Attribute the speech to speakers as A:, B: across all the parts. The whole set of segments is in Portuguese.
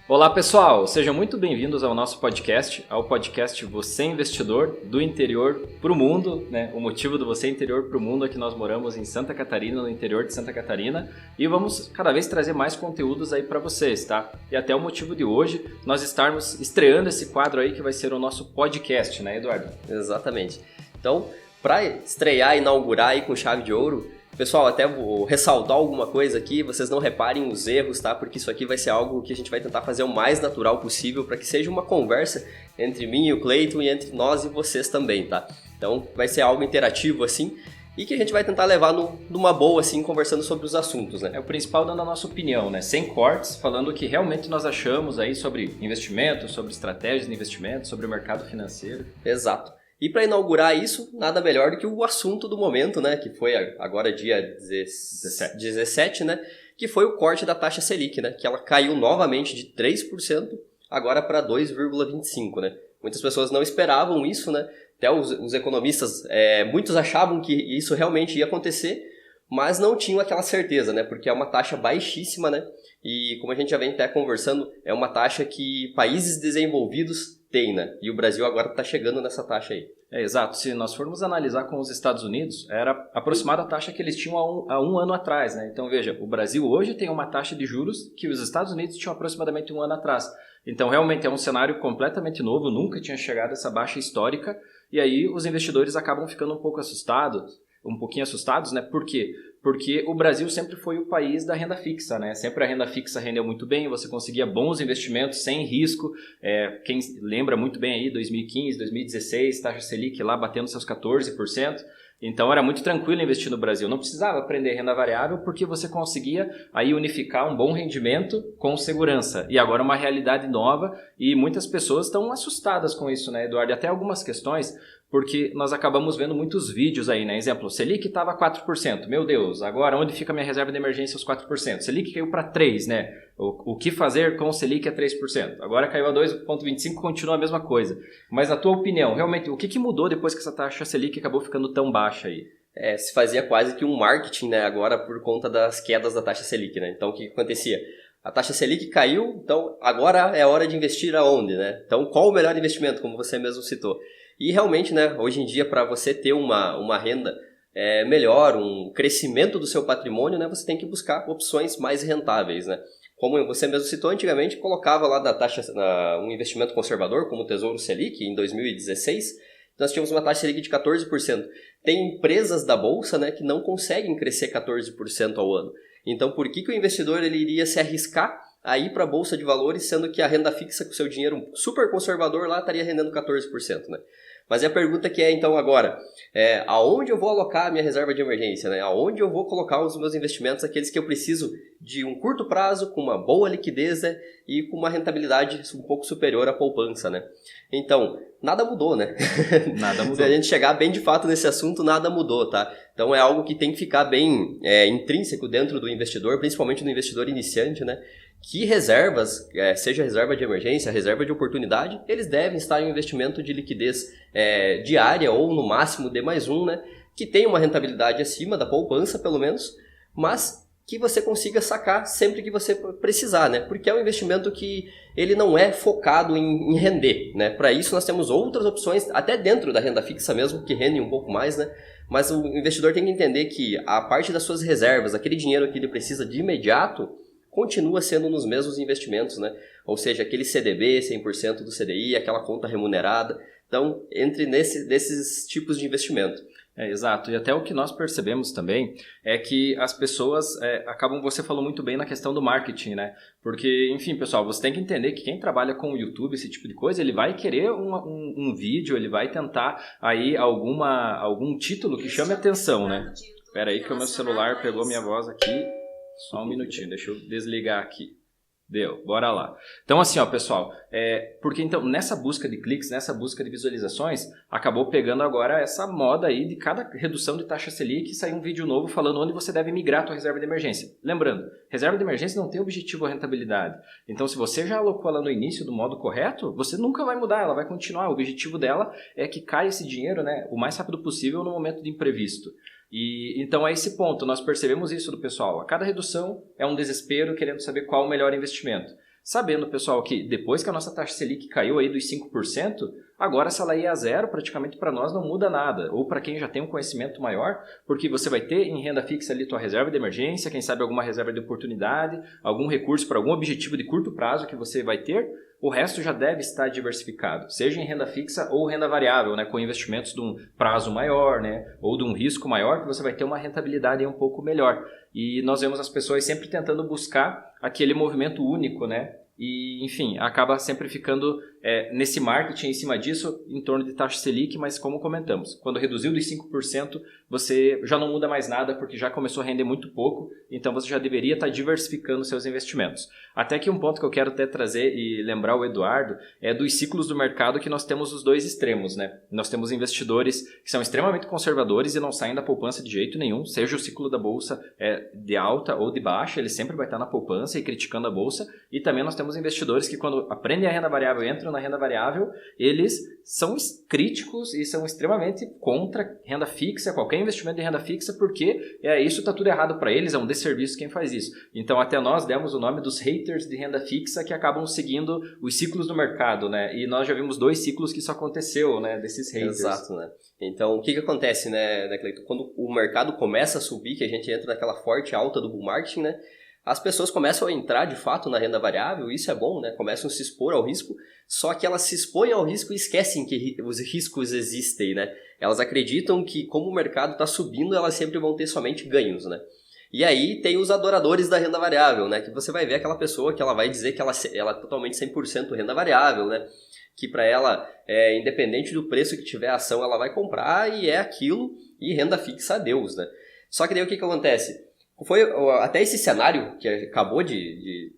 A: Olá pessoal, sejam muito bem-vindos ao nosso podcast, ao podcast Você Investidor, do interior para o mundo, né? O motivo do Você Interior para o mundo é que nós moramos em Santa Catarina, no interior de Santa Catarina, e vamos cada vez trazer mais conteúdos aí para vocês, tá? E até o motivo de hoje, nós estarmos estreando esse quadro aí que vai ser o nosso podcast, né, Eduardo?
B: Exatamente. Então, para estrear, inaugurar aí com chave de ouro, pessoal, até vou ressaltar alguma coisa aqui, vocês não reparem os erros, tá? Porque isso aqui vai ser algo que a gente vai tentar fazer o mais natural possível para que seja uma conversa entre mim e o Cleiton e entre nós e vocês também, tá? Então, vai ser algo interativo assim e que a gente vai tentar levar numa boa, assim, conversando sobre os assuntos, né?
A: É o principal dando a nossa opinião, né? Sem cortes, falando o que realmente nós achamos aí sobre investimento, sobre estratégias de investimento, sobre o mercado financeiro.
B: Exato. E para inaugurar isso, nada melhor do que o assunto do momento, né? Que foi agora dia 17, né? Que foi o corte da taxa Selic, né? Que ela caiu novamente de 3% agora para 2,25%, né? Muitas pessoas não esperavam isso, né? Até os economistas, muitos achavam que isso realmente ia acontecer, mas não tinham aquela certeza, né? Porque é uma taxa baixíssima, né? E como a gente já vem até conversando, é uma taxa que países desenvolvidos têm, né? E o Brasil agora está chegando nessa taxa aí.
A: Exato. Se nós formos analisar com os Estados Unidos, era aproximada a taxa que eles tinham há um ano atrás, né? Então veja, o Brasil hoje tem uma taxa de juros que os Estados Unidos tinham aproximadamente um ano atrás. Então realmente é um cenário completamente novo, nunca tinha chegado a essa baixa histórica, e aí os investidores acabam ficando um pouquinho assustados, né? Por quê? Porque o Brasil sempre foi o país da renda fixa, né? Sempre a renda fixa rendeu muito bem, você conseguia bons investimentos sem risco. Quem lembra muito bem aí, 2015, 2016, taxa Selic lá batendo seus 14%. Então era muito tranquilo investir no Brasil, não precisava aprender renda variável porque você conseguia aí unificar um bom rendimento com segurança. E agora uma realidade nova e muitas pessoas estão assustadas com isso, né, Eduardo? Até algumas questões, porque nós acabamos vendo muitos vídeos aí, né? Exemplo, Selic estava 4%, meu Deus, agora onde fica a minha reserva de emergência os 4%? Selic caiu para 3%, né? O que fazer com o Selic é 3%. Agora caiu a 2,25%, continua a mesma coisa. Mas na tua opinião, realmente, o que mudou depois que essa taxa Selic acabou ficando tão baixa aí?
B: Se fazia quase que um marketing, né, agora por conta das quedas da taxa Selic, né? Então o que acontecia? A taxa Selic caiu, então agora é hora de investir aonde, né? Então qual o melhor investimento, como você mesmo citou? E realmente, né, hoje em dia, para você ter uma renda melhor, um crescimento do seu patrimônio, né, você tem que buscar opções mais rentáveis, né? Como você mesmo citou, antigamente colocava lá da taxa um investimento conservador, como o Tesouro Selic, em 2016, nós tínhamos uma taxa Selic de 14%. Tem empresas da Bolsa, né, que não conseguem crescer 14% ao ano. Então, por que o investidor ele iria se arriscar a ir para a Bolsa de Valores, sendo que a renda fixa com seu dinheiro super conservador lá estaria rendendo 14%, né? Mas a pergunta que então agora, aonde eu vou alocar a minha reserva de emergência, né? Aonde eu vou colocar os meus investimentos, aqueles que eu preciso de um curto prazo, com uma boa liquidez, né? E com uma rentabilidade um pouco superior à poupança, né? Então, nada mudou, né?
A: Nada mudou.
B: Se a gente chegar bem de fato nesse assunto, nada mudou, tá? Então é algo que tem que ficar bem intrínseco dentro do investidor, principalmente do investidor iniciante, né? Que reservas, seja reserva de emergência, reserva de oportunidade, eles devem estar em um investimento de liquidez diária ou no máximo D+1, né? Que tenha uma rentabilidade acima da poupança, pelo menos, mas que você consiga sacar sempre que você precisar, né? Porque é um investimento que ele não é focado em render, né? Para isso nós temos outras opções, até dentro da renda fixa mesmo, que rendem um pouco mais, né? Mas o investidor tem que entender que a parte das suas reservas, aquele dinheiro que ele precisa de imediato, continua sendo nos mesmos investimentos, né? Ou seja, aquele CDB, 100% do CDI, aquela conta remunerada. Então, entre desses tipos de investimento.
A: Exato, e até o que nós percebemos também é que as pessoas acabam, você falou muito bem na questão do marketing, né? Porque, enfim, pessoal, você tem que entender que quem trabalha com o YouTube, esse tipo de coisa, ele vai querer um vídeo, ele vai tentar aí algum título que chame atenção, né? Espera aí que o meu celular pegou minha voz aqui, só um minutinho, deixa eu desligar aqui. Deu, bora lá. Então assim, ó, pessoal, porque então nessa busca de cliques, nessa busca de visualizações, acabou pegando agora essa moda aí de cada redução de taxa Selic sair um vídeo novo falando onde você deve migrar a sua reserva de emergência. Lembrando, reserva de emergência não tem objetivo a rentabilidade. Então se você já alocou ela no início do modo correto, você nunca vai mudar, ela vai continuar. O objetivo dela é que caia esse dinheiro, né, o mais rápido possível no momento de imprevisto. E então é esse ponto, nós percebemos isso do pessoal. A cada redução é um desespero querendo saber qual o melhor investimento. sabendo, pessoal, que depois que a nossa taxa Selic caiu aí dos 5%, agora se ela ir a zero, praticamente para nós não muda nada. Ou para quem já tem um conhecimento maior, porque você vai ter em renda fixa ali tua reserva de emergência, quem sabe alguma reserva de oportunidade, algum recurso para algum objetivo de curto prazo que você vai ter, o resto já deve estar diversificado, seja em renda fixa ou renda variável, né, com investimentos de um prazo maior, né, ou de um risco maior, que você vai ter uma rentabilidade um pouco melhor. E nós vemos as pessoas sempre tentando buscar aquele movimento único, né? E, enfim, acaba sempre ficando nesse marketing em cima disso, em torno de taxa Selic, mas como comentamos, quando reduziu dos 5%, você já não muda mais nada, porque já começou a render muito pouco, então você já deveria estar diversificando seus investimentos. Até que um ponto que eu quero até trazer e lembrar o Eduardo é dos ciclos do mercado, que nós temos os dois extremos, né? Nós temos investidores que são extremamente conservadores e não saem da poupança de jeito nenhum, seja o ciclo da bolsa de alta ou de baixa, ele sempre vai estar na poupança e criticando a bolsa, e também nós temos investidores que quando aprendem a renda variável, entram na renda variável, eles são críticos e são extremamente contra renda fixa, qualquer investimento em renda fixa, porque isso está tudo errado para eles, é um desserviço quem faz isso. Então até nós demos o nome dos haters de renda fixa, que acabam seguindo os ciclos do mercado, né? E nós já vimos 2 ciclos que isso aconteceu, né? Desses haters.
B: Exato, né? Então o que acontece, né, Cleiton? Quando o mercado começa a subir, que a gente entra naquela forte alta do bull market, né? As pessoas começam a entrar de fato na renda variável, isso é bom, né? Começam a se expor ao risco, só que elas se expõem ao risco e esquecem que os riscos existem, né? Elas acreditam que como o mercado está subindo, elas sempre vão ter somente ganhos, né? E aí tem os adoradores da renda variável, né? Que você vai ver aquela pessoa que ela vai dizer que ela é totalmente 100% renda variável, né? Que para ela, independente do preço que tiver a ação, ela vai comprar e é aquilo, e renda fixa a Deus, né? Só que daí o que acontece? Foi até esse cenário que acabou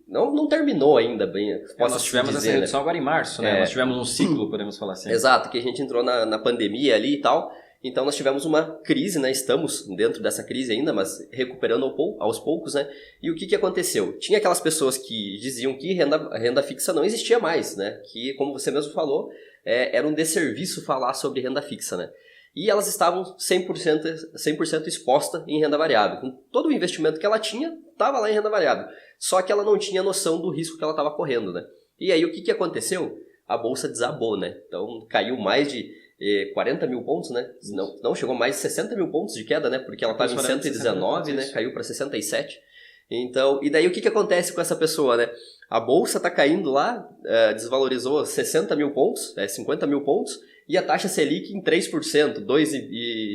B: não terminou ainda bem.
A: Nós tivemos essa redução agora em março, né? Nós tivemos um ciclo, podemos falar assim.
B: Exato, que a gente entrou na pandemia ali e tal. Então nós tivemos uma crise, né? Estamos dentro dessa crise ainda, mas recuperando aos poucos, né? E o que aconteceu? Tinha aquelas pessoas que diziam que renda fixa não existia mais, né? Que, como você mesmo falou, era um desserviço falar sobre renda fixa, né? E elas estavam 100% expostas em renda variável. Com todo o investimento que ela tinha, estava lá em renda variável. Só que ela não tinha noção do risco que ela estava correndo, né? E aí o que aconteceu? A bolsa desabou, né? Então caiu mais de 40 mil pontos, né? Não chegou mais de 60 mil pontos de queda, né? Porque ela estava em 119, né? Caiu para 67. Então, e daí o que acontece com essa pessoa, né? A bolsa está caindo lá, desvalorizou 60 mil pontos, 50 mil pontos, e a taxa Selic em 3%,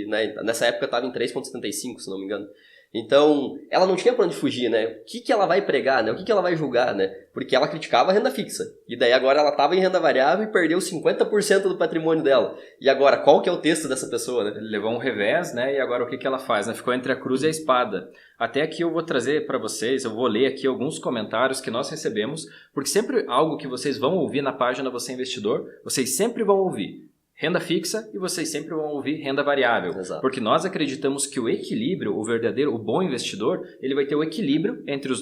B: né, nessa época estava em 3,75%, se não me engano. Então, ela não tinha para onde fugir, né? O que ela vai pregar, né? O que ela vai julgar, né? Porque ela criticava a renda fixa. E daí agora ela estava em renda variável e perdeu 50% do patrimônio dela. E agora, qual que é o texto dessa pessoa, né?
A: Ele levou um revés, né? E agora o que ela faz, né? Ficou entre a cruz e a espada. Até aqui eu vou trazer para vocês, eu vou ler aqui alguns comentários que nós recebemos, porque sempre algo que vocês vão ouvir na página Você Investidor, vocês sempre vão ouvir renda fixa e vocês sempre vão ouvir renda variável.
B: Exato.
A: Porque nós acreditamos que o equilíbrio, o bom investidor, ele vai ter o equilíbrio entre as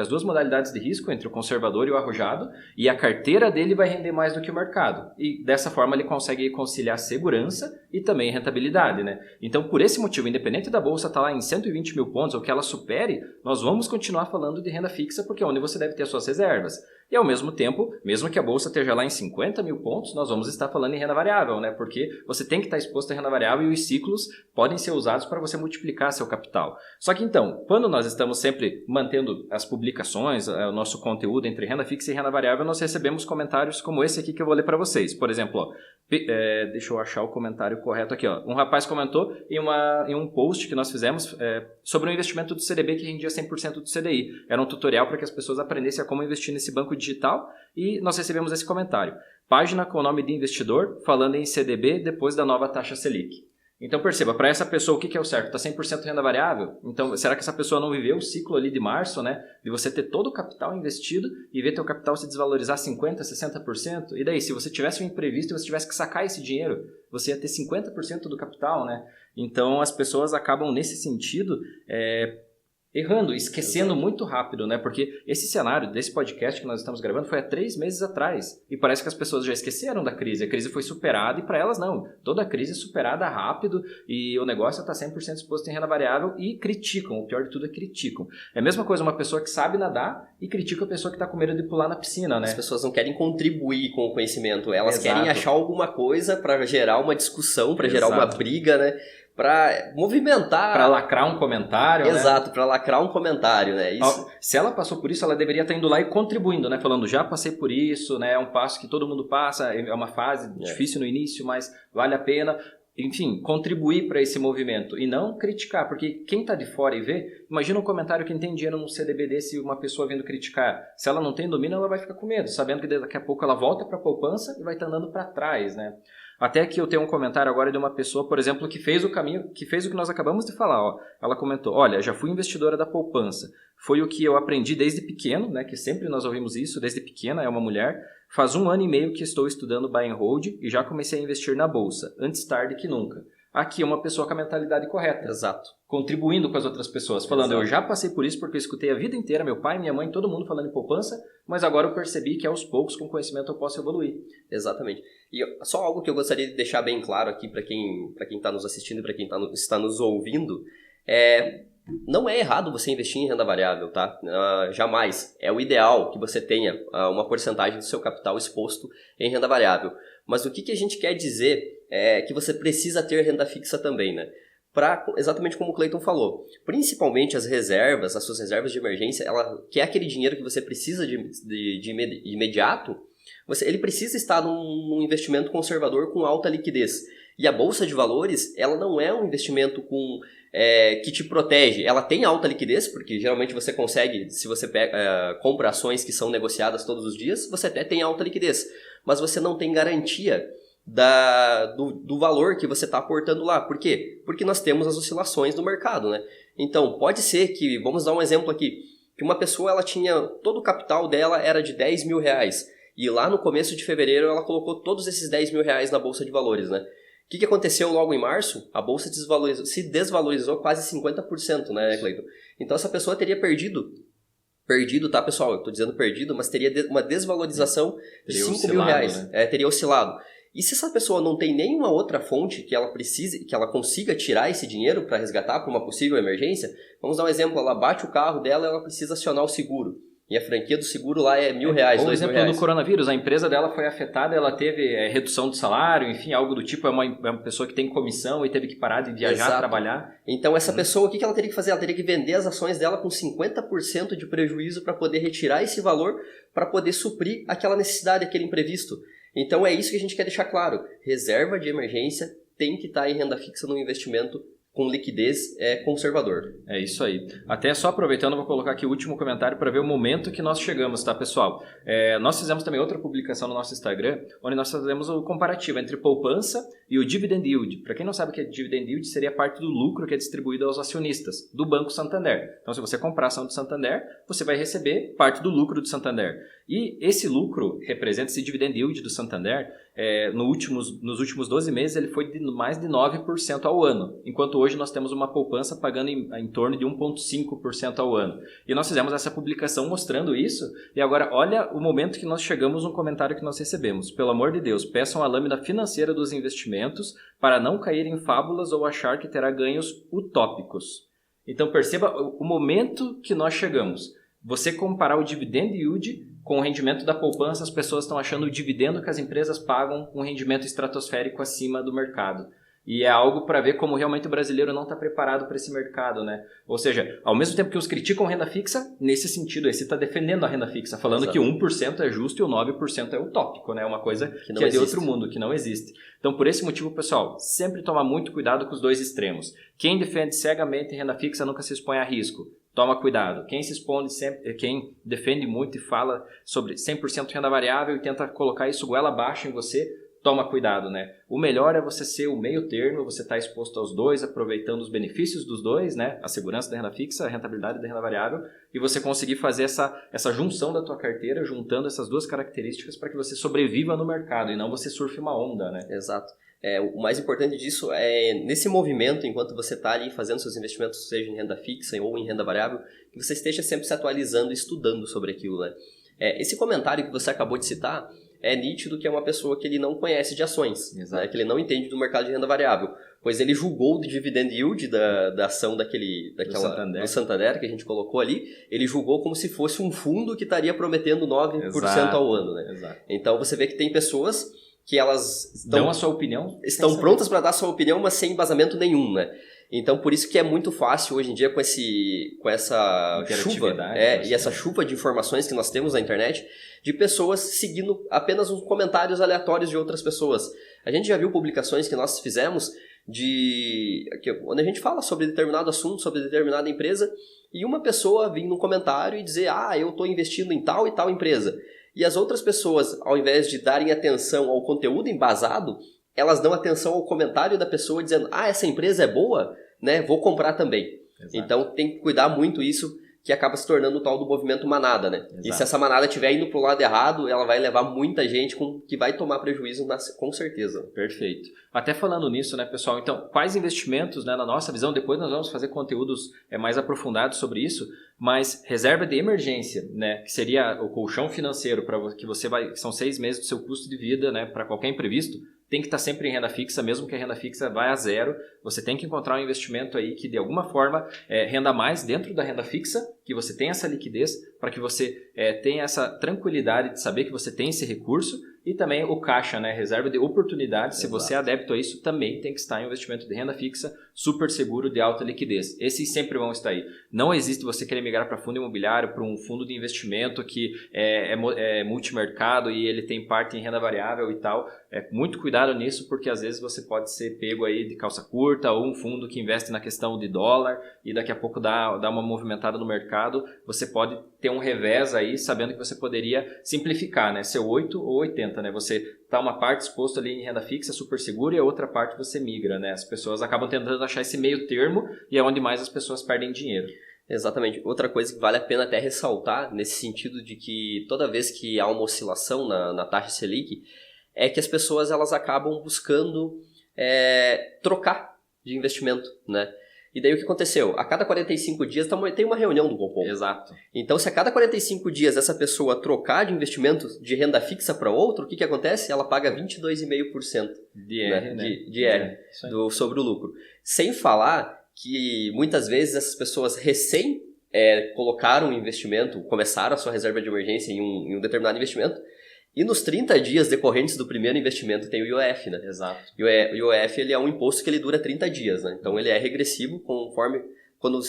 A: duas modalidades de risco, entre o conservador e o arrojado, e a carteira dele vai render mais do que o mercado. E dessa forma ele consegue conciliar segurança e também rentabilidade, né? Então, por esse motivo, independente da bolsa estar lá em 120 mil pontos ou que ela supere, nós vamos continuar falando de renda fixa, porque é onde você deve ter as suas reservas. E ao mesmo tempo, mesmo que a bolsa esteja lá em 50 mil pontos, nós vamos estar falando em renda variável, né? Porque você tem que estar exposto à renda variável e os ciclos podem ser usados para você multiplicar seu capital. Só que então, quando nós estamos sempre mantendo as publicações, o nosso conteúdo entre renda fixa e renda variável, nós recebemos comentários como esse aqui que eu vou ler para vocês. Por exemplo, deixa eu achar o comentário correto aqui. Um rapaz comentou em um post que nós fizemos sobre o investimento do CDB que rendia 100% do CDI. Era um tutorial para que as pessoas aprendessem a como investir nesse banco digital e nós recebemos esse comentário. Página com o nome de investidor falando em CDB depois da nova taxa Selic. Então perceba, para essa pessoa o que é o certo? Está 100% renda variável? Então será que essa pessoa não viveu o ciclo ali de março, né? De você ter todo o capital investido e ver teu capital se desvalorizar 50%, 60%? E daí, se você tivesse um imprevisto e você tivesse que sacar esse dinheiro, você ia ter 50% do capital, né? Então as pessoas acabam nesse sentido errando, esquecendo muito rápido, né? Porque esse cenário desse podcast que nós estamos gravando foi há 3 meses atrás. E parece que as pessoas já esqueceram da crise. A crise foi superada e para elas não. Toda crise é superada rápido e o negócio está 100% exposto em renda variável e criticam. O pior de tudo é criticam. É a mesma coisa uma pessoa que sabe nadar e critica a pessoa que está com medo de pular na piscina, né?
B: As pessoas não querem contribuir com o conhecimento. Elas querem achar alguma coisa para gerar uma discussão, para gerar uma briga, né? Para movimentar...
A: Para lacrar um comentário,
B: Exato, né? Para lacrar um comentário, né?
A: Isso. Se ela passou por isso, ela deveria estar indo lá e contribuindo, né? Falando, já passei por isso, né? É um passo que todo mundo passa, é uma fase difícil no início, mas vale a pena. Enfim, contribuir para esse movimento e não criticar, porque quem está de fora e vê, imagina um comentário que tem dinheiro num CDB desse e uma pessoa vindo criticar. Se ela não tem domínio, ela vai ficar com medo, sabendo que daqui a pouco ela volta para a poupança e vai estar andando para trás, né? Até que eu tenho um comentário agora de uma pessoa, por exemplo, que fez o caminho, que fez o que nós acabamos de falar. Ó. Ela comentou, olha, já fui investidora da poupança. Foi o que eu aprendi desde pequeno, né? Que sempre nós ouvimos isso, desde pequena, é uma mulher. Faz 1 ano e meio que estou estudando buy and hold e já comecei a investir na bolsa, antes tarde que nunca. Aqui é uma pessoa com a mentalidade correta.
B: Exato.
A: Contribuindo com as outras pessoas, falando, eu já passei por isso porque eu escutei a vida inteira, meu pai, minha mãe, todo mundo falando em poupança, mas agora eu percebi que aos poucos, com conhecimento, eu posso evoluir.
B: Exatamente. E só algo que eu gostaria de deixar bem claro aqui para quem está nos assistindo e para quem está nos ouvindo, não é errado você investir em renda variável, tá? Jamais. É o ideal que você tenha uma porcentagem do seu capital exposto em renda variável. Mas o que a gente quer dizer é que você precisa ter renda fixa também, né? Exatamente como o Clayton falou. Principalmente as reservas, as suas reservas de emergência, que é aquele dinheiro que você precisa de imediato, ele precisa estar num investimento conservador com alta liquidez. E a Bolsa de Valores, ela não é um investimento que te protege. Ela tem alta liquidez, porque geralmente você consegue, se você compra ações que são negociadas todos os dias, você até tem alta liquidez. Mas você não tem garantia do valor que você está aportando lá. Por quê? Porque nós temos as oscilações do mercado, né? Então, pode ser que, vamos dar um exemplo aqui, que uma pessoa, ela tinha, todo o capital dela era de 10 mil reais. E lá no começo de fevereiro, ela colocou todos esses 10 mil reais na Bolsa de Valores, né? O que aconteceu logo em março? A Bolsa se desvalorizou quase 50%, né, Cleiton? Então, essa pessoa teria perdido, tá, pessoal? Eu estou dizendo perdido, mas teria uma desvalorização de 5 mil reais. Né? Teria oscilado. E se essa pessoa não tem nenhuma outra fonte que ela precise, que ela consiga tirar esse dinheiro para resgatar para uma possível emergência, vamos dar um exemplo, ela bate o carro dela, ela precisa acionar o seguro. E a franquia do seguro lá é R$1.000, R$2.000.
A: Ou exemplo do coronavírus, a empresa dela foi afetada, ela teve redução do salário, enfim, algo do tipo, é uma pessoa que tem comissão e teve que parar de viajar, trabalhar.
B: Então essa pessoa, o que ela teria que fazer? Ela teria que vender as ações dela com 50% de prejuízo para poder retirar esse valor, para poder suprir aquela necessidade, aquele imprevisto. Então é isso que a gente quer deixar claro. Reserva de emergência tem que estar em renda fixa no investimento com liquidez conservador.
A: É isso aí. Até só aproveitando, vou colocar aqui o último comentário para ver o momento que nós chegamos, tá, pessoal? Nós fizemos também outra publicação no nosso Instagram, onde nós fazemos o comparativo entre poupança e o dividend yield. Para quem não sabe o que é dividend yield, seria parte do lucro que é distribuído aos acionistas do Banco Santander. Então, se você comprar ação do Santander, você vai receber parte do lucro do Santander. E esse lucro representa, esse dividend yield do Santander, nos últimos 12 meses ele foi de mais de 9% ao ano, enquanto hoje nós temos uma poupança pagando em torno de 1,5% ao ano. E nós fizemos essa publicação mostrando isso, e agora olha o momento que nós chegamos no comentário que nós recebemos. Pelo amor de Deus, peçam a lâmina financeira dos investimentos para não cair em fábulas ou achar que terá ganhos utópicos. Então perceba o momento que nós chegamos. Você comparar o dividend yield com o rendimento da poupança, as pessoas estão achando o dividendo que as empresas pagam um rendimento estratosférico acima do mercado. E é algo para ver como realmente o brasileiro não está preparado para esse mercado, né? Ou seja, ao mesmo tempo que uns criticam renda fixa, nesse sentido, esse está defendendo a renda fixa, falando Exato. Que 1% é justo e o 9% é utópico, né? Uma coisa que é de outro mundo, que não existe. Então, por esse motivo, pessoal, sempre tomar muito cuidado com os dois extremos. Quem defende cegamente renda fixa nunca se expõe a risco. Toma cuidado. Quem se expõe sempre, quem defende muito e fala sobre 100% renda variável e tenta colocar isso goela abaixo em você, toma cuidado, né? O melhor é você ser o meio termo, você estar exposto aos dois, aproveitando os benefícios dos dois, né? A segurança da renda fixa, a rentabilidade da renda variável, e você conseguir fazer essa junção da tua carteira, juntando essas duas características para que você sobreviva no mercado e não você surfe uma onda, né?
B: Exato. O mais importante disso é, nesse movimento, enquanto você está ali fazendo seus investimentos, seja em renda fixa ou em renda variável, que você esteja sempre se atualizando e estudando sobre aquilo, né? Esse comentário que você acabou de citar é nítido que é uma pessoa que ele não conhece de ações, né? Que ele não entende do mercado de renda variável, pois ele julgou o dividend yield da ação do Santander que a gente colocou ali, ele julgou como se fosse um fundo que estaria prometendo 9% ao ano, né?
A: Exato.
B: Então você vê que tem pessoas que elas
A: dão a sua opinião,
B: estão prontas para dar a sua opinião, mas sem embasamento nenhum, né? Então, por isso que é muito fácil hoje em dia com essa chuva, e essa chuva de informações que nós temos na internet, de pessoas seguindo apenas uns comentários aleatórios de outras pessoas. A gente já viu publicações que nós fizemos onde a gente fala sobre determinado assunto, sobre determinada empresa, e uma pessoa vir num comentário e dizer, eu estou investindo em tal e tal empresa. E as outras pessoas, ao invés de darem atenção ao conteúdo embasado, elas dão atenção ao comentário da pessoa dizendo, essa empresa é boa, né? Vou comprar também. Exato. Então tem que cuidar muito isso, que acaba se tornando o tal do movimento manada, né? Exato. E se essa manada estiver indo pro lado errado, ela vai levar muita gente que vai tomar prejuízo com certeza.
A: Perfeito. Até falando nisso, né, pessoal? Então, quais investimentos, né, na nossa visão, depois nós vamos fazer conteúdos mais aprofundados sobre isso, mas reserva de emergência, né, que seria o colchão financeiro para que que são 6 meses do seu custo de vida, né, para qualquer imprevisto, tem que estar sempre em renda fixa, mesmo que a renda fixa vá a zero. Você tem que encontrar um investimento aí que de alguma forma renda mais dentro da renda fixa, que você tenha essa liquidez, para que você tenha essa tranquilidade de saber que você tem esse recurso, e também o caixa, né, reserva de oportunidade. Se você é adepto a isso, também tem que estar em investimento de renda fixa, super seguro, de alta liquidez. Esses sempre vão estar aí. Não existe você querer migrar para fundo imobiliário, para um fundo de investimento que é multimercado e ele tem parte em renda variável e tal. Muito cuidado nisso, porque às vezes você pode ser pego aí de calça curta, ou um fundo que investe na questão de dólar e daqui a pouco dá uma movimentada no mercado. Você pode ter um revés aí, sabendo que você poderia simplificar, né? Ser 8 ou 80, né? Você tá uma parte exposto ali em renda fixa, super seguro, e a outra parte você migra, né? As pessoas acabam tentando achar esse meio termo e é onde mais as pessoas perdem dinheiro.
B: Exatamente. Outra coisa que vale a pena até ressaltar, nesse sentido de que toda vez que há uma oscilação na taxa Selic, é que as pessoas elas acabam buscando trocar de investimento, né? E daí o que aconteceu? A cada 45 dias tem uma reunião do Copom.
A: Exato.
B: Então, se a cada 45 dias essa pessoa trocar de investimento de renda fixa para outro, o que acontece? Ela paga 22,5%
A: de R, né?
B: De R sobre o lucro. Sem falar que muitas vezes essas pessoas recém colocaram um investimento, começaram a sua reserva de emergência em um determinado investimento, e nos 30 dias decorrentes do primeiro investimento tem o IOF, né?
A: Exato.
B: E o IOF ele é um imposto que ele dura 30 dias, né? Então ele é regressivo conforme quando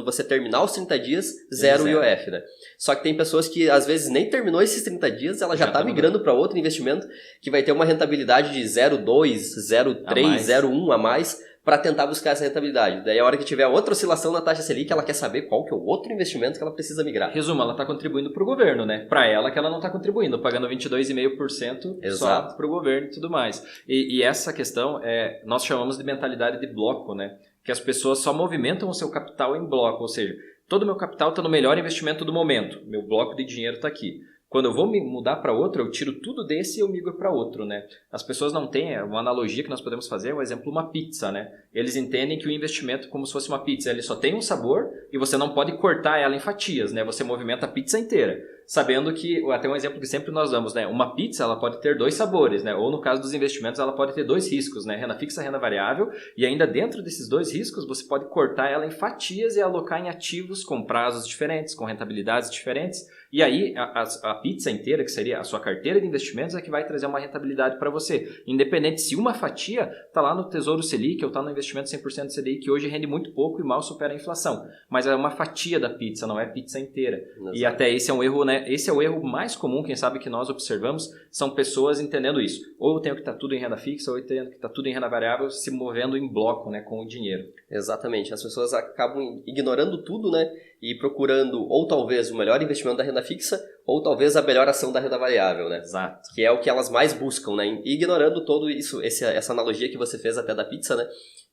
B: você terminar os 30 dias, zero o IOF, né? Só que tem pessoas que às vezes nem terminou esses 30 dias, ela já está migrando para outro investimento que vai ter uma rentabilidade de 0,2, 0,3, 0,1 a mais, para tentar buscar essa rentabilidade. Daí a hora que tiver outra oscilação na taxa Selic, ela quer saber qual que é o outro investimento que ela precisa migrar.
A: Resumo, ela está contribuindo para o governo, né? Para ela que ela não está contribuindo, pagando 22,5% só para o governo e tudo mais. E essa questão nós chamamos de mentalidade de bloco, né? Que as pessoas só movimentam o seu capital em bloco, ou seja, todo o meu capital está no melhor investimento do momento, meu bloco de dinheiro está aqui. Quando eu vou me mudar para outro, eu tiro tudo desse e eu migro para outro, né? As pessoas não têm, uma analogia que nós podemos fazer, o exemplo, uma pizza, né? Eles entendem que o investimento é como se fosse uma pizza, ele só tem um sabor e você não pode cortar ela em fatias, né? Você movimenta a pizza inteira, sabendo que, até um exemplo que sempre nós damos, né? Uma pizza, ela pode ter 2 sabores, né? Ou no caso dos investimentos, ela pode ter 2 riscos, né? Renda fixa, renda variável, e ainda dentro desses 2 riscos, você pode cortar ela em fatias e alocar em ativos com prazos diferentes, com rentabilidades diferentes. E aí, a pizza inteira, que seria a sua carteira de investimentos, é que vai trazer uma rentabilidade para você. Independente se uma fatia está lá no Tesouro Selic ou está no investimento 100% Selic, que hoje rende muito pouco e mal supera a inflação. Mas é uma fatia da pizza, não é pizza inteira. Exato. E até esse é um erro, né, esse é o erro mais comum, quem sabe, que nós observamos, são pessoas entendendo isso. Ou eu tenho que estar tudo em renda fixa, ou eu tenho que estar tudo em renda variável, se movendo em bloco, né, com o dinheiro.
B: Exatamente. As pessoas acabam ignorando tudo, né, e procurando ou talvez o melhor investimento da renda fixa, ou talvez a melhor ação da renda variável, né?
A: Exato.
B: Que é o que elas mais buscam, né? E ignorando todo isso, essa analogia que você fez até da pizza, né?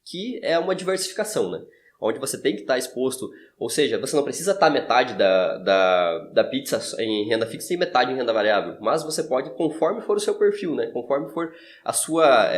B: Que é uma diversificação, né? Onde você tem que estar exposto, ou seja, você não precisa estar metade da pizza em renda fixa e metade em renda variável, mas você pode, conforme for o seu perfil, né? Conforme for a sua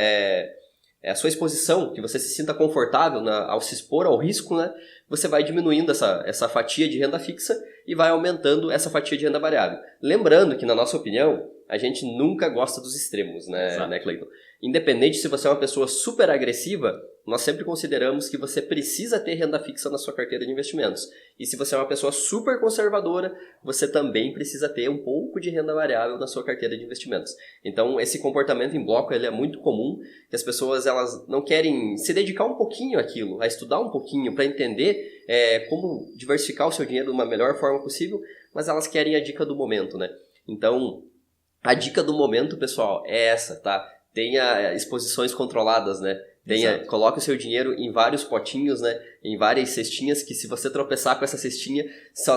B: exposição, que você se sinta confortável ao se expor ao risco, né? Você vai diminuindo essa fatia de renda fixa e vai aumentando essa fatia de renda variável. Lembrando que, na nossa opinião, a gente nunca gosta dos extremos, né, Cleiton? Independente se você é uma pessoa super agressiva, nós sempre consideramos que você precisa ter renda fixa na sua carteira de investimentos. E se você é uma pessoa super conservadora, você também precisa ter um pouco de renda variável na sua carteira de investimentos. Então, esse comportamento em bloco ele é muito comum, que as pessoas elas não querem se dedicar um pouquinho àquilo, a estudar um pouquinho para entender como diversificar o seu dinheiro de uma melhor forma possível, mas elas querem a dica do momento, né? Então, a dica do momento, pessoal, é essa, tá? Tenha exposições controladas, né? Coloque o seu dinheiro em vários potinhos, né? Em várias cestinhas, que se você tropeçar com essa cestinha,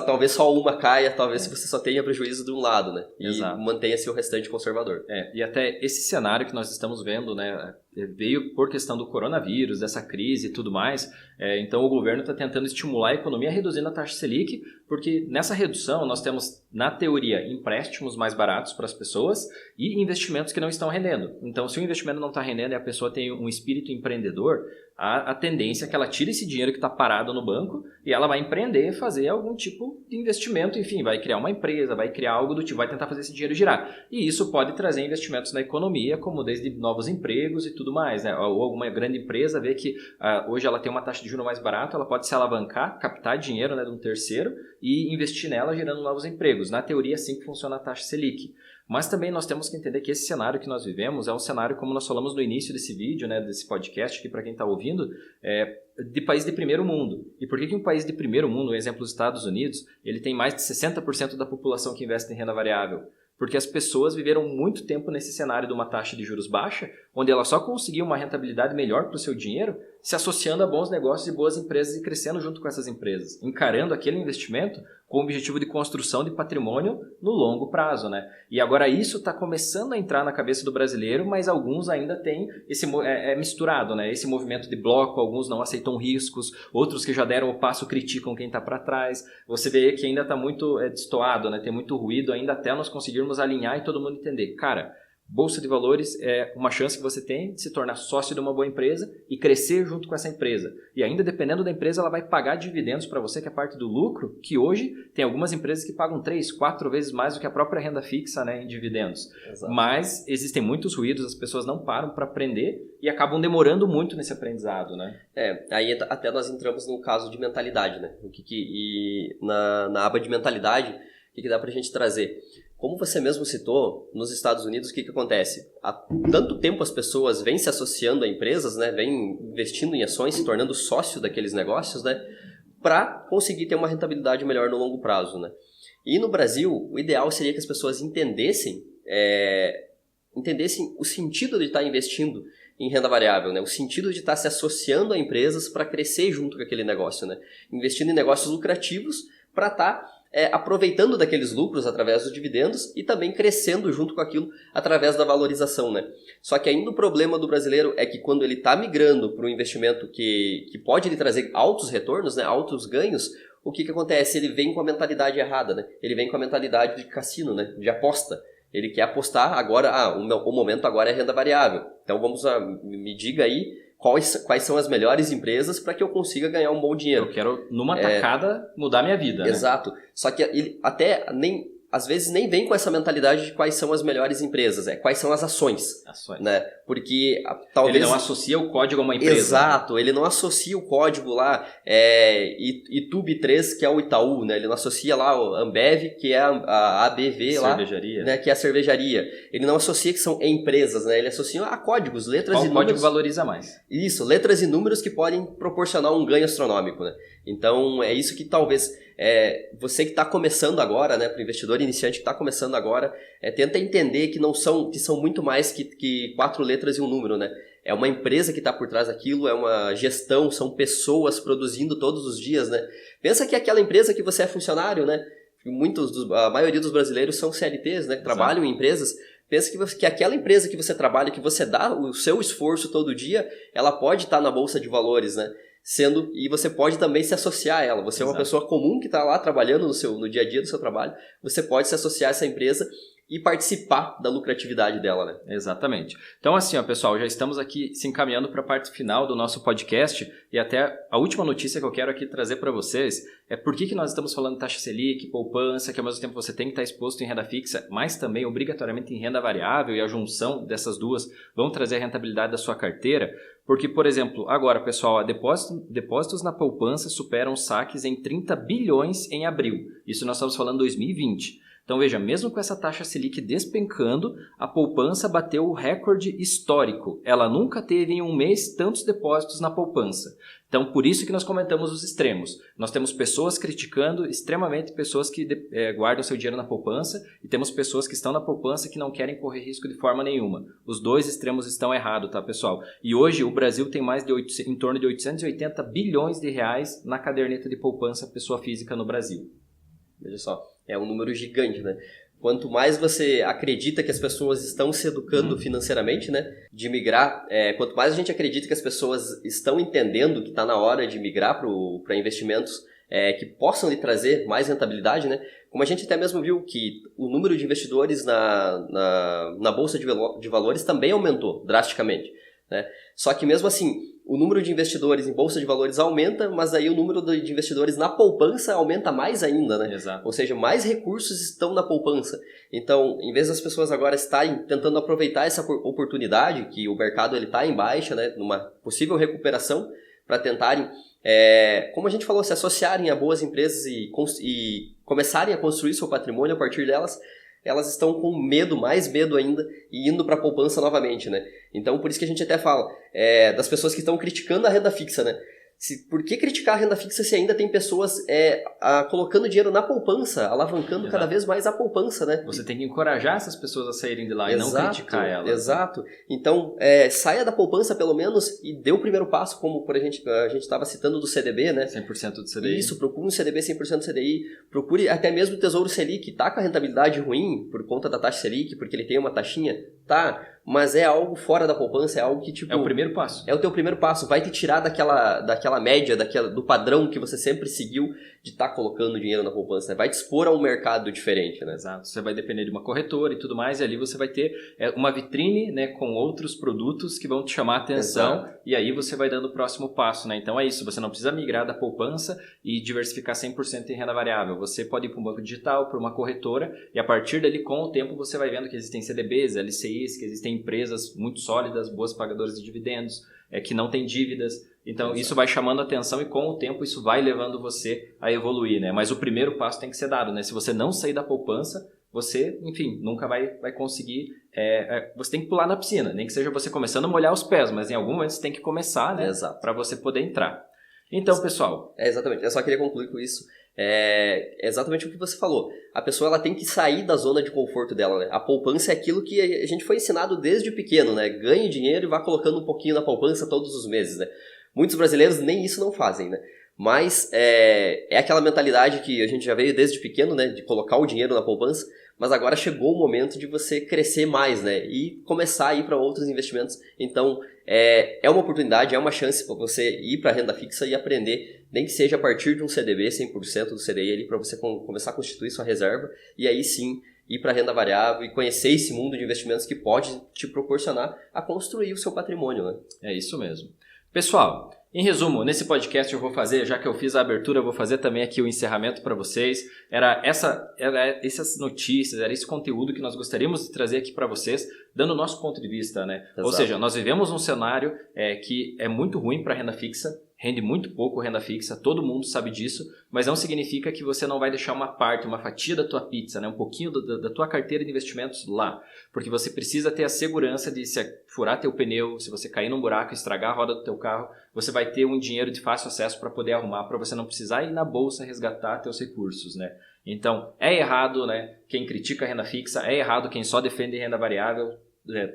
B: talvez só uma caia, talvez você só tenha prejuízo de um lado, né? E mantenha-se o restante conservador.
A: E até esse cenário que nós estamos vendo, né? Veio por questão do coronavírus, dessa crise e tudo mais. Então o governo está tentando estimular a economia reduzindo a taxa Selic, porque nessa redução nós temos, na teoria, empréstimos mais baratos para as pessoas e investimentos que não estão rendendo. Então, se o investimento não está rendendo e a pessoa tem um espírito empreendedor, a tendência é que ela tire esse dinheiro que está parado no banco e ela vai empreender, fazer algum tipo de investimento, enfim, vai criar uma empresa, vai criar algo do tipo, vai tentar fazer esse dinheiro girar. E isso pode trazer investimentos na economia, como desde novos empregos e tudo mais, né? Ou alguma grande empresa vê que hoje ela tem uma taxa de juros mais barata, ela pode se alavancar, captar dinheiro, né, de um terceiro e investir nela gerando novos empregos. Na teoria, é assim que funciona a taxa Selic. Mas também nós temos que entender que esse cenário que nós vivemos é um cenário, como nós falamos no início desse vídeo, né, desse podcast aqui para quem está ouvindo, de país de primeiro mundo. E por que um país de primeiro mundo, um exemplo dos Estados Unidos, ele tem mais de 60% da população que investe em renda variável? Porque as pessoas viveram muito tempo nesse cenário de uma taxa de juros baixa, onde ela só conseguia uma rentabilidade melhor para o seu dinheiro, se associando a bons negócios e boas empresas e crescendo junto com essas empresas, encarando aquele investimento com o objetivo de construção de patrimônio no longo prazo, né? E agora isso está começando a entrar na cabeça do brasileiro, mas alguns ainda têm esse misturado, né? Esse movimento de bloco, alguns não aceitam riscos, outros que já deram o passo criticam quem está para trás. Você vê que ainda está muito destoado, né? Tem muito ruído ainda até nós conseguirmos alinhar e todo mundo entender. Cara, Bolsa de Valores é uma chance que você tem de se tornar sócio de uma boa empresa e crescer junto com essa empresa. E ainda dependendo da empresa, ela vai pagar dividendos para você, que é parte do lucro, que hoje tem algumas empresas que pagam 3, 4 vezes mais do que a própria renda fixa, né, em dividendos. Exato. Mas existem muitos ruídos, as pessoas não param para aprender e acabam demorando muito nesse aprendizado, né?
B: Aí até nós entramos no caso de mentalidade, né? E na aba de mentalidade, o que dá para a gente trazer? Como você mesmo citou, nos Estados Unidos, o que acontece? Há tanto tempo as pessoas vêm se associando a empresas, né? Vêm investindo em ações, se tornando sócio daqueles negócios, né? Para conseguir ter uma rentabilidade melhor no longo prazo, né? E no Brasil, o ideal seria que as pessoas entendessem o sentido de estar investindo em renda variável, né? O sentido de estar se associando a empresas para crescer junto com aquele negócio, né? Investindo em negócios lucrativos para estar aproveitando daqueles lucros através dos dividendos e também crescendo junto com aquilo através da valorização, né? Só que ainda o problema do brasileiro é que quando ele está migrando para um investimento que pode lhe trazer altos retornos, né? Altos ganhos, o que acontece? Ele vem com a mentalidade errada, né? Ele vem com a mentalidade de cassino, né? De aposta. Ele quer apostar agora, o momento agora é renda variável. Então me diga aí quais são as melhores empresas para que eu consiga ganhar um bom dinheiro.
A: Eu quero, numa tacada, mudar minha vida.
B: Exato. Né? Só que ele às vezes nem vem com essa mentalidade de quais são as melhores empresas, quais são as ações. Né? Porque talvez...
A: Ele não associa o código a uma empresa.
B: Exato, ele não associa o código lá, Itube 3, que é o Itaú, né? Ele não associa lá o Ambev, que é a ABV lá, né? Que é a cervejaria. Ele não associa que são empresas, né? Ele associa a códigos, letras e números.
A: Qual código valoriza mais?
B: Isso, letras e números que podem proporcionar um ganho astronômico, né? Então, é isso que talvez você que está começando agora, né, para o investidor iniciante que está começando agora, tenta entender que são muito mais que 4 letras e um número, né? É uma empresa que está por trás daquilo, é uma gestão, são pessoas produzindo todos os dias, né? Pensa que aquela empresa que você é funcionário, né? A maioria dos brasileiros são CLTs, né? Que trabalham em empresas. Pensa que aquela empresa que você trabalha, que você dá o seu esforço todo dia, ela pode estar na Bolsa de Valores, né? E você pode também se associar a ela. Você é uma pessoa comum que está lá trabalhando no dia a dia do seu trabalho, você pode se associar a essa empresa e participar da lucratividade dela, né?
A: Exatamente. Então assim, ó, pessoal, já estamos aqui se encaminhando para a parte final do nosso podcast e até a última notícia que eu quero aqui trazer para vocês é por que nós estamos falando de taxa Selic, poupança, que ao mesmo tempo você tem que estar exposto em renda fixa, mas também obrigatoriamente em renda variável, e a junção dessas duas vão trazer a rentabilidade da sua carteira. Porque, por exemplo, agora, pessoal, depósitos na poupança superam saques em 30 bilhões em abril. Isso nós estamos falando em 2020. Então, veja, mesmo com essa taxa Selic despencando, a poupança bateu o recorde histórico. Ela nunca teve em um mês tantos depósitos na poupança. Então, por isso que nós comentamos os extremos. Nós temos pessoas criticando extremamente pessoas que guardam seu dinheiro na poupança e temos pessoas que estão na poupança que não querem correr risco de forma nenhuma. Os dois extremos estão errados, tá, pessoal? E hoje o Brasil tem em torno de 880 bilhões de reais na caderneta de poupança pessoa física no Brasil.
B: Veja só, é um número gigante, né? Quanto mais você acredita que as pessoas estão se educando financeiramente, né, de migrar, quanto mais a gente acredita que as pessoas estão entendendo que está na hora de migrar para investimentos que possam lhe trazer mais rentabilidade, né? Como a gente até mesmo viu que o número de investidores na Bolsa de Valores também aumentou drasticamente, né? Só que mesmo assim, o número de investidores em Bolsa de Valores aumenta, mas aí o número de investidores na poupança aumenta mais ainda, né?
A: Exato.
B: Ou seja, mais recursos estão na poupança. Então, em vez das pessoas agora estarem tentando aproveitar essa oportunidade, que o mercado está em baixa, né, numa possível recuperação, para tentarem, como a gente falou, se associarem a boas empresas e começarem a construir seu patrimônio a partir delas, elas estão com medo, mais medo ainda, e indo para a poupança novamente, né? Então, por isso que a gente até fala das pessoas que estão criticando a renda fixa, né? Por que criticar a renda fixa se ainda tem pessoas colocando dinheiro na poupança, alavancando
A: Exato.
B: cada vez mais a poupança, né?
A: Você tem que encorajar essas pessoas a saírem de lá e não criticar elas.
B: Exato. Então, saia da poupança pelo menos e dê o primeiro passo, como a gente estava citando do CDB, né?
A: 100% do CDI.
B: Isso, procure um CDB 100% do CDI, procure até mesmo o Tesouro Selic, tá com a rentabilidade ruim por conta da taxa Selic, porque ele tem uma taxinha, tá, mas é algo fora da poupança, é algo que tipo...
A: É o primeiro passo.
B: É o teu primeiro passo, vai te tirar daquela média, do padrão que você sempre seguiu de estar colocando dinheiro na poupança, né? Vai te expor a um mercado diferente, né?
A: Exato, você vai depender de uma corretora e tudo mais, e ali você vai ter uma vitrine, né, com outros produtos que vão te chamar a atenção. Exato. E aí você vai dando o próximo passo, né? Então é isso, você não precisa migrar da poupança e diversificar 100% em renda variável, você pode ir para um banco digital, para uma corretora, e a partir dali, com o tempo, você vai vendo que existem CDBs, LCIs, que existem empresas muito sólidas, boas pagadoras de dividendos, que não têm dívidas. Então, exato, isso vai chamando a atenção e com o tempo isso vai levando você a evoluir, né? Mas o primeiro passo tem que ser dado, né? Se você não sair da poupança, você, enfim, nunca vai conseguir... você tem que pular na piscina, nem que seja você começando a molhar os pés, mas em algum momento você tem que começar, né? Para você poder entrar. Então, pessoal...
B: Exatamente, eu só queria concluir com isso. É exatamente o que você falou. A pessoa ela tem que sair da zona de conforto dela, né? A poupança é aquilo que a gente foi ensinado desde pequeno, né? Ganhe dinheiro e vá colocando um pouquinho na poupança todos os meses, né? Muitos brasileiros nem isso não fazem, né? Mas é aquela mentalidade que a gente já veio desde pequeno, né? De colocar o dinheiro na poupança, mas agora chegou o momento de você crescer mais, né? E começar a ir para outros investimentos. Então, é uma oportunidade, é uma chance para você ir para a renda fixa e aprender, nem que seja a partir de um CDB, 100% do CDI ali, para você começar a constituir sua reserva e aí sim ir para a renda variável e conhecer esse mundo de investimentos que pode te proporcionar a construir o seu patrimônio, né?
A: É isso mesmo. Pessoal, em resumo, nesse podcast eu vou fazer, já que eu fiz a abertura, eu vou fazer também aqui o encerramento para vocês. Era essas notícias, era esse conteúdo que nós gostaríamos de trazer aqui para vocês, dando o nosso ponto de vista, né?
B: Exato.
A: Ou seja, nós vivemos um cenário que é muito ruim para renda fixa, rende muito pouco renda fixa, todo mundo sabe disso, mas não significa que você não vai deixar uma parte, uma fatia da tua pizza, né? Um pouquinho da tua carteira de investimentos lá, porque você precisa ter a segurança de se furar teu pneu, se você cair num buraco, estragar a roda do teu carro, você vai ter um dinheiro de fácil acesso para poder arrumar, para você não precisar ir na bolsa resgatar teus recursos, né? Então, é errado, né, quem critica a renda fixa, é errado quem só defende renda variável.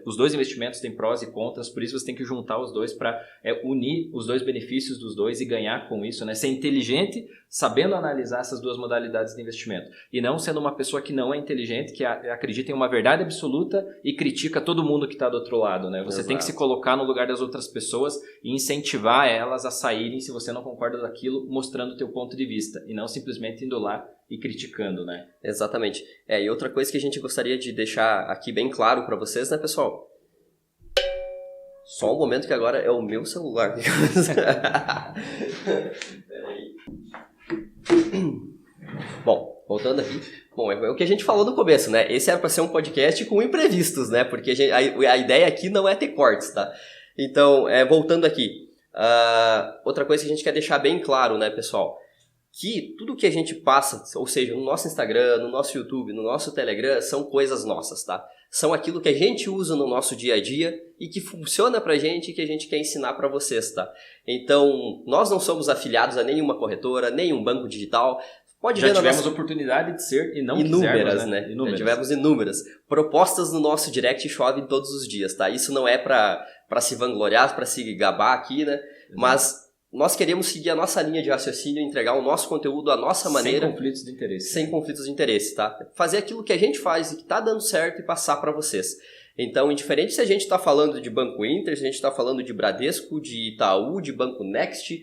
A: Os dois investimentos têm prós e contras, por isso você tem que juntar os dois para unir os dois benefícios dos dois e ganhar com isso, né? Ser inteligente, sabendo analisar essas duas modalidades de investimento. E não sendo uma pessoa que não é inteligente, que acredita em uma verdade absoluta e critica todo mundo que está do outro lado, né? Você tem que se colocar no lugar das outras pessoas e incentivar elas a saírem, se você não concorda daquilo, mostrando o teu ponto de vista. E não simplesmente indo lá e criticando, né?
B: Exatamente. E outra coisa que a gente gostaria de deixar aqui bem claro para vocês, né, pessoal? Só um momento que agora é o meu celular. Bom, voltando aqui. Bom, é o que a gente falou no começo, né? Esse era para ser um podcast com imprevistos, né? Porque a ideia aqui não é ter cortes, tá? Então, voltando aqui. Outra coisa que a gente quer deixar bem claro, né, pessoal? Que tudo que a gente passa, ou seja, no nosso Instagram, no nosso YouTube, no nosso Telegram, são coisas nossas, tá? São aquilo que a gente usa no nosso dia a dia e que funciona pra gente e que a gente quer ensinar pra vocês, tá? Então, nós não somos afiliados a nenhuma corretora, nenhum banco digital.
A: Já tivemos oportunidade de ser e não
B: inúmeras,
A: quisermos, né?
B: Já tivemos inúmeras. Propostas no nosso direct chove todos os dias, tá? Isso não é pra se vangloriar, pra se gabar aqui, né? Mas nós queremos seguir a nossa linha de raciocínio, entregar o nosso conteúdo à nossa maneira.
A: Sem conflitos de interesse.
B: Sem conflitos de interesse, tá? Fazer aquilo que a gente faz e que tá dando certo e passar para vocês. Então, indiferente se a gente está falando de Banco Inter, se a gente está falando de Bradesco, de Itaú, de Banco Next,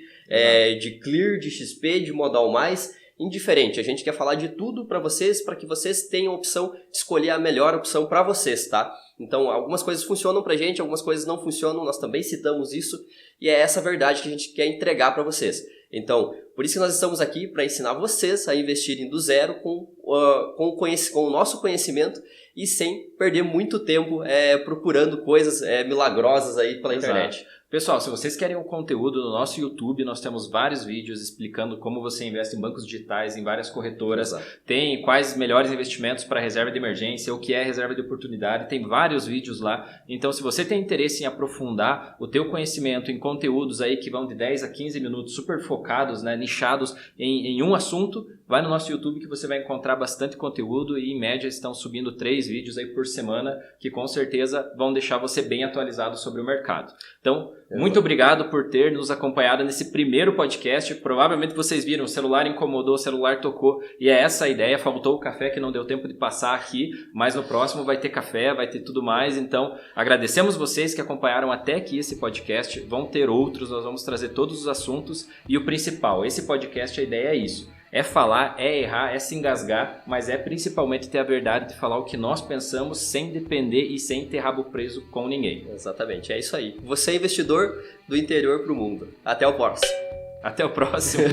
B: de Clear, de XP, de Modal Mais, indiferente. A gente quer falar de tudo para vocês, para que vocês tenham a opção de escolher a melhor opção para vocês, tá? Então, algumas coisas funcionam pra gente, algumas coisas não funcionam, nós também citamos isso, e é essa verdade que a gente quer entregar para vocês. Então, por isso que nós estamos aqui para ensinar vocês a investirem do zero com o nosso conhecimento e sem perder muito tempo procurando coisas milagrosas aí pela internet.
A: Pessoal, se vocês querem um conteúdo no nosso YouTube, nós temos vários vídeos explicando como você investe em bancos digitais, em várias corretoras.
B: Exato.
A: Tem quais melhores investimentos para reserva de emergência, o que é reserva de oportunidade. Tem vários vídeos lá. Então, se você tem interesse em aprofundar o teu conhecimento em conteúdos aí que vão de 10 a 15 minutos super focados, né, nichados em um assunto, vai no nosso YouTube que você vai encontrar bastante conteúdo e, em média, estão subindo 3 vídeos aí por semana que, com certeza, vão deixar você bem atualizado sobre o mercado. Então, muito obrigado por ter nos acompanhado nesse primeiro podcast. Provavelmente vocês viram, o celular incomodou, o celular tocou e é essa a ideia. Faltou o café que não deu tempo de passar aqui, mas no próximo vai ter café, vai ter tudo mais. Então, agradecemos vocês que acompanharam até aqui esse podcast. Vão ter outros, nós vamos trazer todos os assuntos e o principal, esse podcast, a ideia é isso. É falar, é errar, é se engasgar, mas é principalmente ter a verdade de falar o que nós pensamos sem depender e sem ter rabo preso com ninguém.
B: Exatamente, é isso aí. Você é investidor do interior para o mundo. Até o próximo.
A: Até o próximo.